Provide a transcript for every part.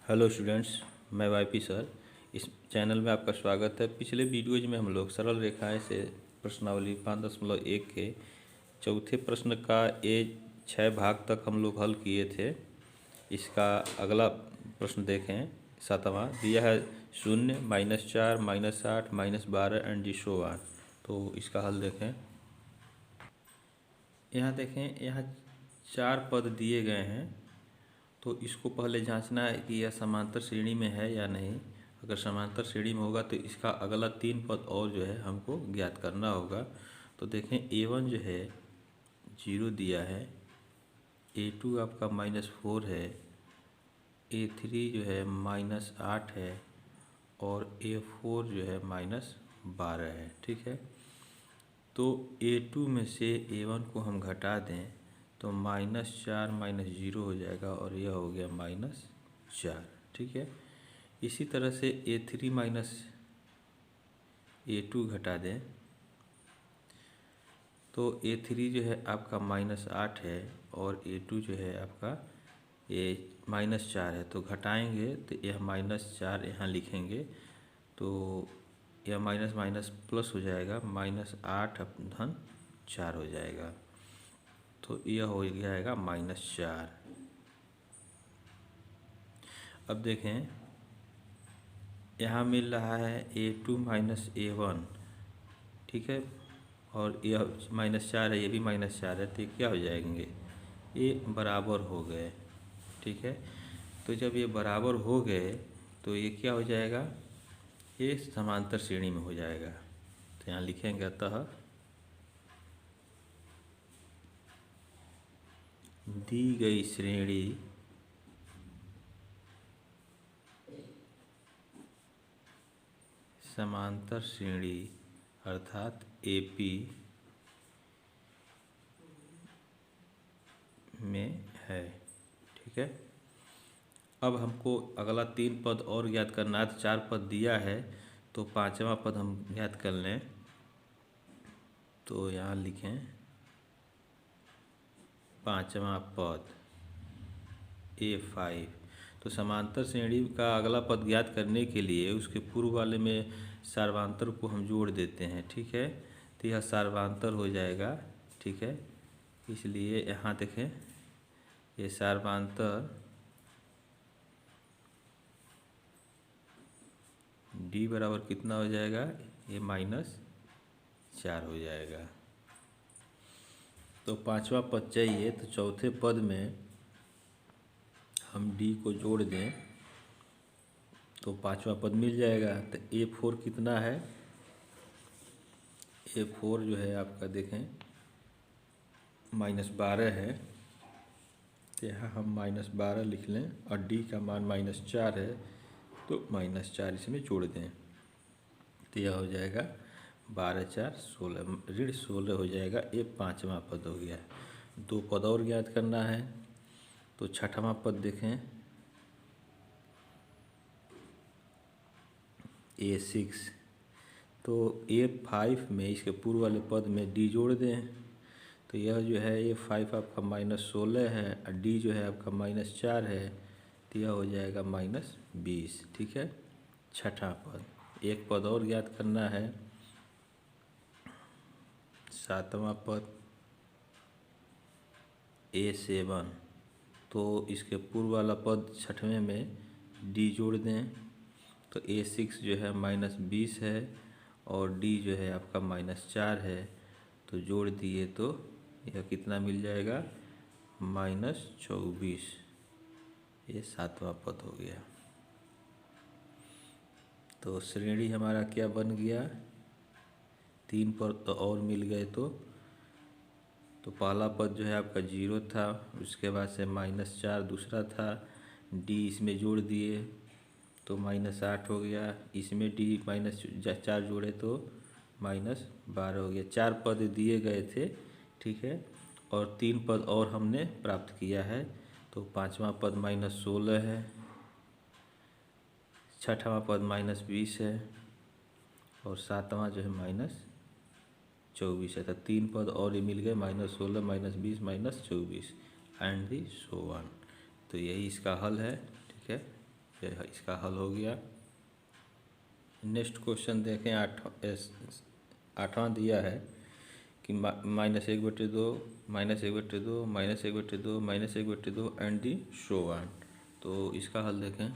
Hello students, मैं YP sir. इस channel में आपका स्वागत है। पिछले वीडियोज में हम लोग सरल रेखाएं से प्रश्नावली 5.1 के चौथे प्रश्न का 6 भाग तक हम लोग हल किए थे। इसका अगला प्रश्न देखें। 7वां दिया है 0, -4, -8, -12 एंड जी सो ऑन। तो इसका हल देखें। यहाँ देखें, यहाँ 4 पद दिए गए हैं। तो इसको पहले जांचना है कि यह समांतर श्रेणी में है या नहीं। अगर समांतर श्रेणी में होगा तो इसका अगला 3 पद और जो है हमको ज्ञात करना होगा। तो देखें, A1 जो है 0 दिया है, A2 आपका -4 है, A3 जो है -8 है और A4 जो है -12 है। ठीक है, तो A2 में से A1 को हम घटा दें तो -4 -0 हो जाएगा और यह हो गया -4। ठीक है, इसी तरह से A3 माइनस A2 घटा दें तो A3 जो है आपका -8 है और A2 जो है आपका -4 है। तो घटाएंगे तो यह -4 यहाँ लिखेंगे तो यह माइनस माइनस प्लस हो जाएगा, -8 धन 4 हो जाएगा। तो यह हो जाएगा -4। अब देखें, यहाँ मिल रहा है A2 माइनस A1। ठीक है, और यह -4 है, ये भी -4 है। तो ये क्या हो जाएंगे, ये बराबर हो गए। ठीक है, तो जब ये बराबर हो गए तो ये क्या हो जाएगा, ये समांतर श्रेणी में हो जाएगा। तो यहाँ लिखेंगे, अतः दी गई श्रेणी समांतर श्रेणी अर्थात AP में है। ठीक है, अब हमको अगला 3 पद और ज्ञात करना है। तो 4 पद दिया है तो 5वां पद हम ज्ञात कर लें। तो यहाँ लिखें 5वां पद A5। तो समांतर श्रेणी का अगला पद ज्ञात करने के लिए उसके पूर्व वाले में सार्वधातुक को हम जोड़ देते हैं। ठीक है, तो यह सार्वधातुक हो जाएगा। ठीक है, इसलिए यहाँ देखें, ये सार्वधातुक D बराबर कितना हो जाएगा, ये -4 हो जाएगा। तो 5वां पद चाहिए, तो चौथे पद में हम D को जोड़ दें तो 5वां पद मिल जाएगा। तो A4 कितना है, A4 जो है आपका देखें -12 है। तो यहाँ हम -12 लिख लें और D का मान -4 है तो -4 इसमें जोड़ दें तो यह हो जाएगा 12 4 16, ऋण 16 हो जाएगा। ये 5वां पद हो गया। 2 पद और ज्ञात करना है। तो 6वां पद देखें, A6। तो A5 में इसके पूर्व वाले पद में D जोड़ दें तो यह जो है A5 आपका -16 है और D जो है आपका -4 है तो यह हो जाएगा -20। ठीक है, 6वां पद। एक पद और ज्ञात करना है, 7वां पद A7। तो इसके पूर्व वाला पद 6वें में D जोड़ दें तो A6 जो है -20 है और D जो है आपका -4 है। तो जोड़ दिए तो यह कितना मिल जाएगा, -24। ये 7वां पद हो गया। तो श्रेणी हमारा क्या बन गया, 3 पद तो और मिल गए। तो पहला पद जो है आपका 0 था, उसके बाद से -4 दूसरा था, D इसमें जोड़ दिए तो -8 हो गया। इसमें D -4 जोड़े तो -12 हो गया। 4 पद दिए गए थे। ठीक है, और 3 पद और हमने प्राप्त किया है। तो 5वां पद -16 है, 6वां पद -20 है और 7वां जो है -24 है। तो 3 पद और ही मिल गए, -16 -20 -24 एंड दी सो ऑन। तो यही इसका हल है। ठीक है। यह इसका हल हो गया। नेक्स्ट क्वेश्चन देखें, आठवां दिया है कि -1/2, -1/2, -1/2, -1/2 एंड दी सो ऑन। तो इसका हल देखें।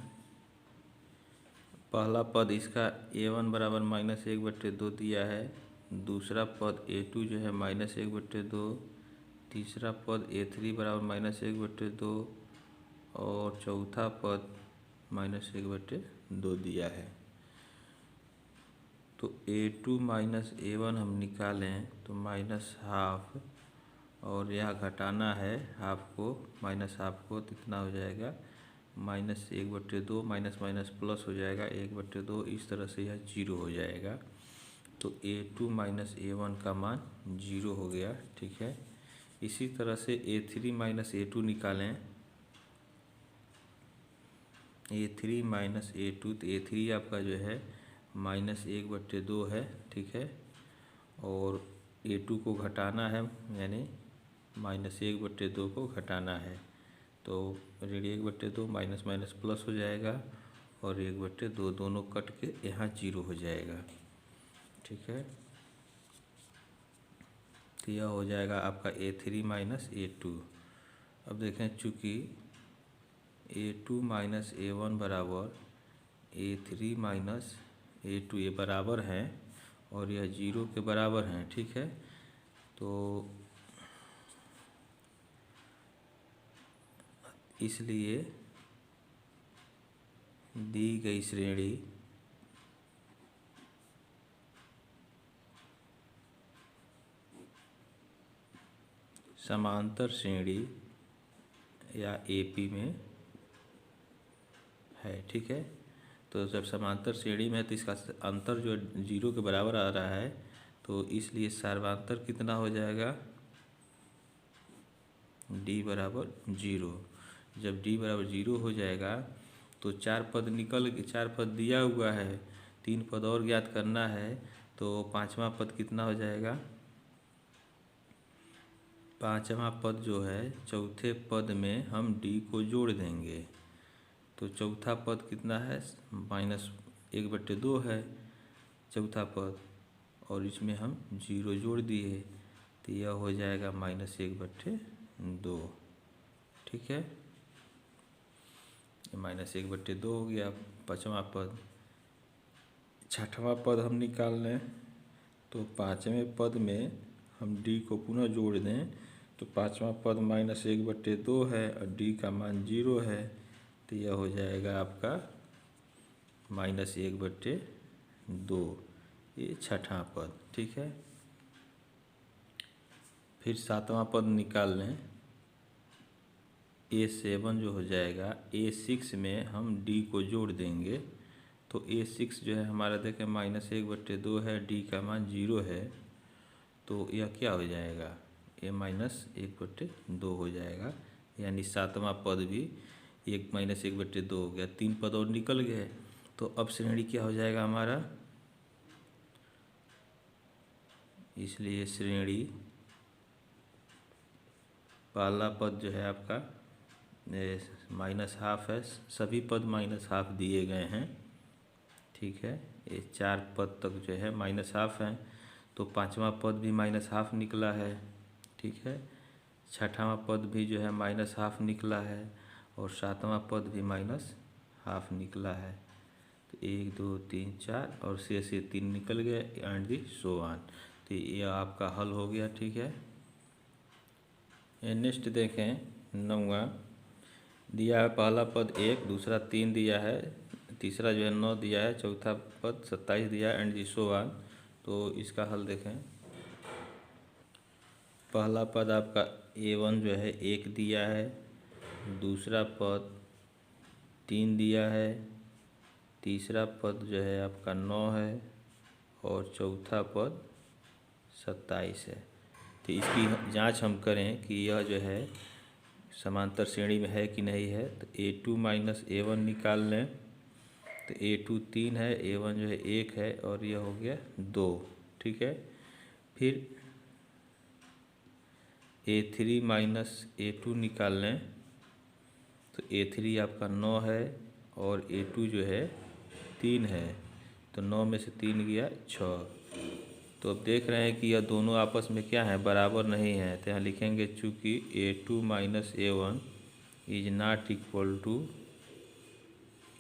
पहला पद इसका a1 बराबर -1/2 दिया है। दूसरा पद a2 जो है -1/2। तीसरा पद a3 बराबर -1/2 और चौथा पद -1/2 दिया है। तो a2 माइनस a1 हम निकालें तो -12 और यह घटाना है हाफ को, -12 को, तो कितना हो जाएगा -1/2, माइनस माइनस प्लस हो जाएगा 1/2, इस तरह से यह 0 हो जाएगा। तो a2 माइनस a1 का मान 0 हो गया। ठीक है। इसी तरह से a3 माइनस a2 निकालें। a3 माइनस a2, तो a3 आपका जो है -1/2 है। ठीक है। और a2 को घटाना है, यानी -1/2 को घटाना है। तो रेडी 1/2, माइनस माइनस प्लस हो जाएगा और 1/2 दोनों कट के यहाँ 0 हो जाएगा। ठीक है। तो यह हो जाएगा आपका a3 माइनस a2। अब देखें, चूँकि a2 माइनस a1 बराबर a3 माइनस a2 ये बराबर हैं और यह 0 के बराबर हैं। ठीक है। तो इसलिए दी गई श्रेणी समांतर श्रेणी या एपी में है। ठीक है। तो जब समांतर श्रेणी में है तो इसका अंतर जो 0 के बराबर आ रहा है, तो इसलिए सर्वांतर कितना हो जाएगा, d बराबर 0। जब d बराबर 0 हो जाएगा तो 4 पद दिया हुआ है, 3 पद और ज्ञात करना है। तो पांचवा पद कितना हो जाएगा, पांचवा पद जो है चौथे पद में हम d को जोड़ देंगे। तो चौथा पद कितना है, -1/2 है चौथा पद, और इसमें हम 0 जोड़ दिए तो यह हो जाएगा -1/2। ठीक है। -1/2 हो गया पाँचवा पद। छठवां पद हम निकाल लें तो पाँचवें पद में हम d को पुनः जोड़ दें तो पाँचवा पद -1/2 है और d का मान 0 है। तो यह हो जाएगा आपका -1/2, ये छठा पद। ठीक है। फिर सातवां पद निकाल लें। a7 जो हो जाएगा, a6 में हम d को जोड़ देंगे तो a6 जो है हमारा देखें -1/2 है, d का मान 0 है। तो यह क्या हो जाएगा, ये -1/2 हो जाएगा, यानी सातवां पद भी -1/2 हो गया। 3 पद और निकल गए। तो अब श्रेणी क्या हो जाएगा हमारा, इसलिए श्रेणी पहला पद जो है आपका -12 है, सभी पद -12 दिए गए हैं। ठीक है। ये 4 पद तक जो है -12 हैं। तो पांचवा पद भी -12 निकला है। ठीक है। छठवां पद भी जो है -12 निकला है और सातवां पद भी -12 निकला है। तो 1 2 3 4 और शेष 3 निकल गए एंड दी सो ऑन। तो यह आपका हल हो गया। ठीक है। नेक्स्ट देखें, 9वां दिया है, पहला पद 1, दूसरा 3 दिया है, तीसरा जो है 9 दिया है, चौथा पद 27 दिया है एंड दी सो ऑन। तो इसका हल देखें। पहला पद आपका a1 जो है 1 दिया है, दूसरा पद 3 दिया है, तीसरा पद जो है आपका 9 है और चौथा पद 27 है। तो इसकी जांच हम करें कि यह जो है समांतर श्रेणी में है कि नहीं है। तो a2 माइनस a1 निकाल लें। तो a2 3 है, a1 जो है 1 है और यह हो गया 2। ठीक है। फिर a3 माइनस a2 निकाल लें। तो a3 आपका 9 है, और A2 जो है 3 है, तो 9 में से 3 गया 6। तो अब देख रहे हैं कि यह दोनों आपस में क्या है, बराबर नहीं है। तो यहाँ लिखेंगे चूँकि A2 minus A1 is not equal to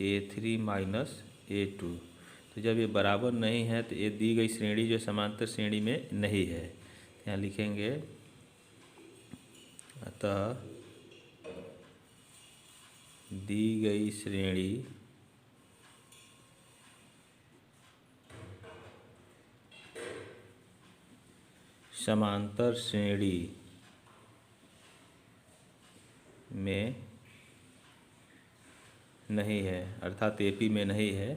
A3 minus A2। तो जब ये बराबर नहीं है तो ये दी गई श्रेणी जो समांतर श्रेणी में नहीं है। यहाँ लिखेंगे अतः दी गई श्रेणी समांतर श्रेणी में नहीं है, अर्थात AP में नहीं है।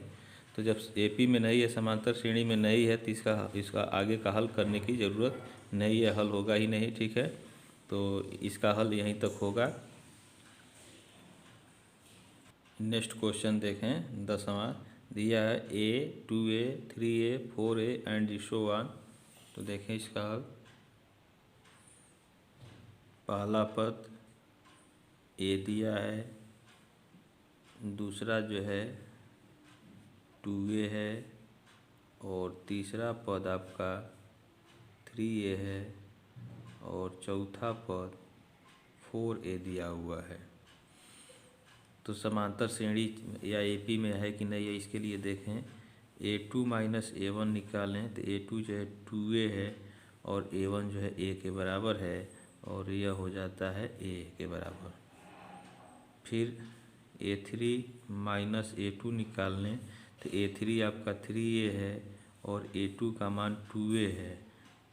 तो जब AP में नहीं है, समांतर श्रेणी में नहीं है, तो इसका आगे का हल करने की ज़रूरत नहीं है, हल होगा ही नहीं। ठीक है, तो इसका हल यहीं तक होगा। नेक्स्ट क्वेश्चन देखें, 10वां दिया है A 2A 3A 4A and so on. तो देखें इसका हल। पहला पद A दिया है, दूसरा जो है 2A है, और तीसरा पद आपका 3A है, और चौथा पद 4A दिया हुआ है। तो समांतर श्रेणी या AP में है कि नहीं है, इसके लिए देखें A2 माइनस A1 निकालें तो A2 जो है 2A है और A1 जो है A के बराबर है, और यह हो जाता है A के बराबर। फिर A3 माइनस A2 निकाल लें तो A3 आपका 3A है और A2 का मान 2A है,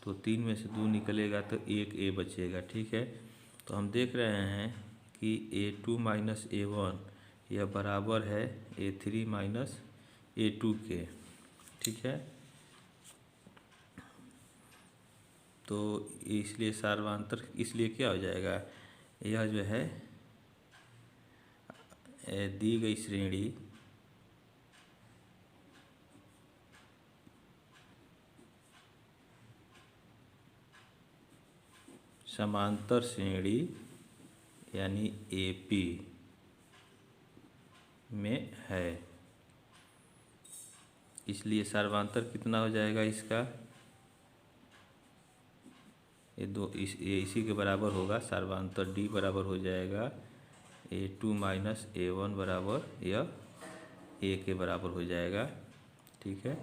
तो 3 में से 2 निकलेगा तो 1 A बचेगा। ठीक है, तो हम देख रहे हैं कि A2 माइनस A1 यह बराबर है A3 माइनस A2 के। ठीक है, तो इसलिए सार्वधातुक, इसलिए क्या हो जाएगा, यह जो है दी गई श्रेणी समांतर श्रेणी यानी AP में है। इसलिए सार्वधातुक कितना हो जाएगा इसका, ये इसी के बराबर होगा। सार्वधातुक D बराबर हो जाएगा A2 माइनस A1 बराबर यह A के बराबर हो जाएगा। ठीक है,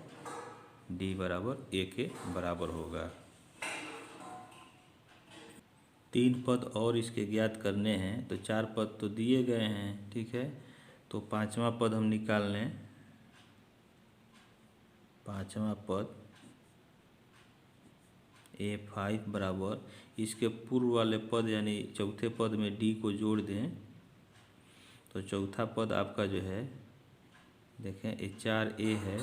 D बराबर A के बराबर होगा। 3 पद और इसके ज्ञात करने हैं, तो 4 पद तो दिए गए हैं। ठीक है, तो 5वां पद हम निकाल लें। 5वां पद A5 बराबर इसके पूर्व वाले पद यानी चौथे पद में D को जोड़ दें, तो चौथा पद आपका जो है देखें ये 4A है,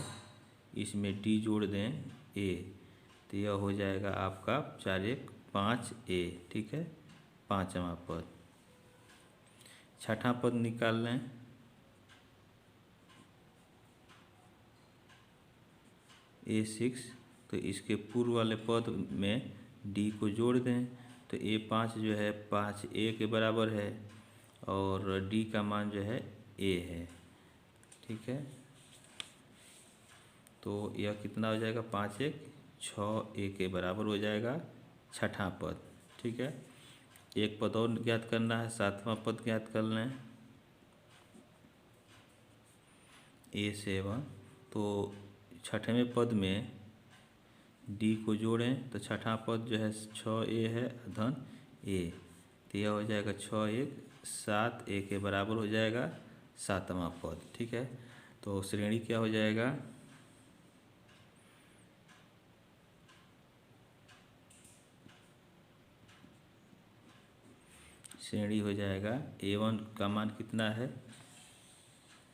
इसमें D जोड़ दें A, तो यह हो जाएगा आपका 4 1 5A। ठीक है, 5वां पद। 6ठा पद निकाल लें। A6, तो इसके पूर्व वाले पद में D को जोड़ दें, तो A5 जो है 5A के बराबर है और D का मान जो है A है। ठीक है, तो यह कितना हो जाएगा, 5 1 6A के बराबर हो जाएगा 6ठा पद। ठीक है, एक पद और ज्ञात करना है, 7वां पद ज्ञात कर लें A7। तो 6ठवें पद में D को जोड़ें तो 6ठा पद जो है 6A है धन A, तो यह हो जाएगा 6 1 7A के बराबर हो जाएगा 7वां पद। ठीक है, तो श्रेणी क्या हो जाएगा, श्रेणी हो जाएगा A1 का मान कितना है,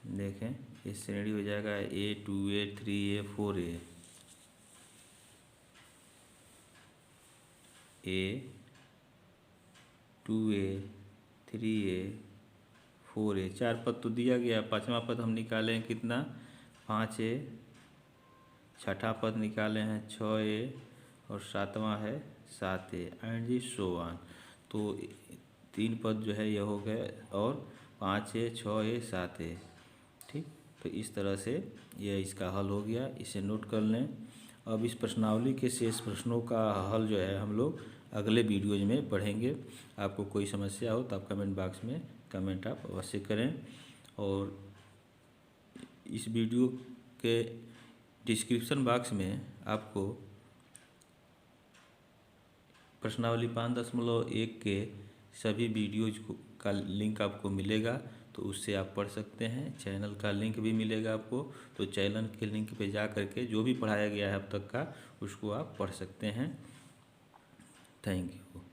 देखें ये श्रेणी हो जाएगा A 2A 3A 4A, A 2A 3A 4A। 4 पद तो दिया गया, 5वां पद हम निकालें कितना, 5A। 6ठा पद निकाले हैं 6A और 7वां है 7A एंड सो ऑन। तो 3 पद जो है यह हो गए और 5A 6A 7A। ठीक। तो इस तरह से यह इसका हल हो गया, इसे नोट कर लें। अब इस प्रश्नावली के शेष प्रश्नों का हल जो है हम लोग अगले वीडियोज में पढ़ेंगे। आपको कोई समस्या हो तो आप कमेंट बॉक्स में कमेंट आप अवश्य करें। और इस वीडियो के डिस्क्रिप्शन बॉक्स में आपको प्रश्नावली 5.1 के सभी वीडियोज का लिंक आपको मिलेगा, तो उससे आप पढ़ सकते हैं। चैनल का लिंक भी मिलेगा आपको, तो चैनल के लिंक पे जा करके जो भी पढ़ाया गया है अब तक का उसको आप पढ़ सकते हैं। Thank you.